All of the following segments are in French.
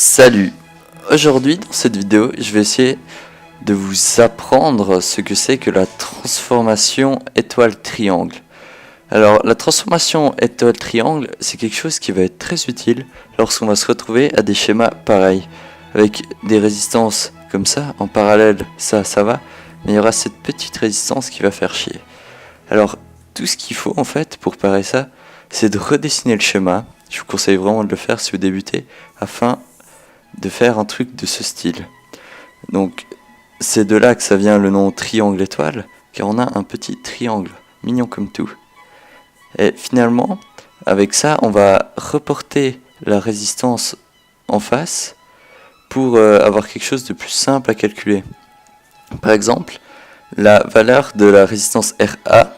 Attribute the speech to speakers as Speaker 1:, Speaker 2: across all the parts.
Speaker 1: Salut! Aujourd'hui dans cette vidéo je vais essayer de vous apprendre ce que c'est que la transformation étoile-triangle. Alors la transformation étoile-triangle c'est quelque chose qui va être très utile lorsqu'on va se retrouver à des schémas pareils. Avec des résistances comme ça en parallèle, ça va, mais il y aura cette petite résistance qui va faire chier. Alors tout ce qu'il faut en fait pour parer ça, c'est de redessiner le schéma. Je vous conseille vraiment de le faire si vous débutez afin de faire un truc de ce style. Donc c'est de là que ça vient le nom triangle étoile, car on a un petit triangle, mignon comme tout. Et finalement, avec ça, on va reporter la résistance en face pour avoir quelque chose de plus simple à calculer. Par exemple, la valeur de la résistance RA,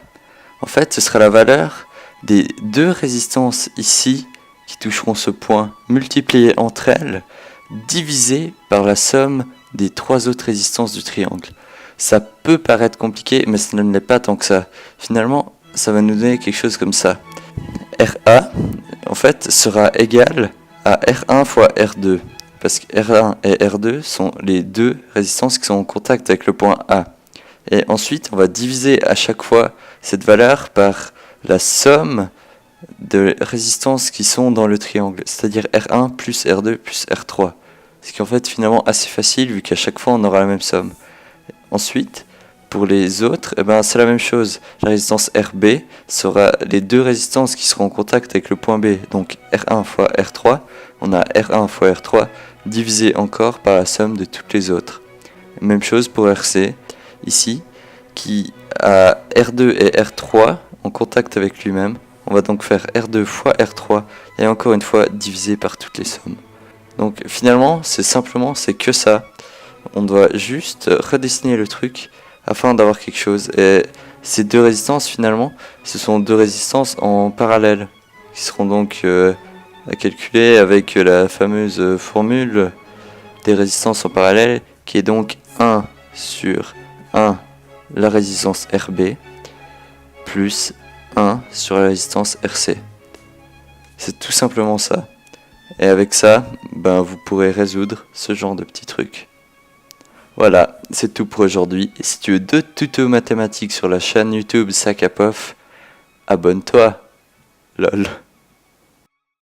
Speaker 1: en fait, ce sera la valeur des deux résistances ici qui toucheront ce point multipliées entre elles, divisé par la somme des trois autres résistances du triangle. Ça peut paraître compliqué, mais ça ne l'est pas tant que ça. Finalement, ça va nous donner quelque chose comme ça. RA, en fait, sera égal à R1 fois R2. Parce que R1 et R2 sont les deux résistances qui sont en contact avec le point A. Et ensuite, on va diviser à chaque fois cette valeur par la somme de résistances qui sont dans le triangle, c'est-à-dire R1 plus R2 plus R3. Ce qui est en fait finalement assez facile vu qu'à chaque fois on aura la même somme. Ensuite, pour les autres, c'est la même chose. La résistance RB sera les deux résistances qui seront en contact avec le point B. Donc R1 fois R3, on a R1 fois R3 divisé encore par la somme de toutes les autres. Même chose pour RC, ici, qui a R2 et R3 en contact avec lui-même. On va donc faire R2 fois R3 et encore une fois divisé par toutes les sommes. Donc finalement c'est que ça. On doit juste redessiner le truc afin d'avoir quelque chose. Et ces deux résistances finalement, ce sont deux résistances en parallèle qui seront donc à calculer avec la fameuse formule des résistances en parallèle qui est donc 1 sur 1 la résistance RB plus 1 sur la résistance RC. C'est tout simplement ça. Et avec ça, vous pourrez résoudre ce genre de petits trucs. Voilà, c'est tout pour aujourd'hui. Et si tu veux d'autres tutos mathématiques sur la chaîne YouTube Sakapof, abonne-toi. Lol.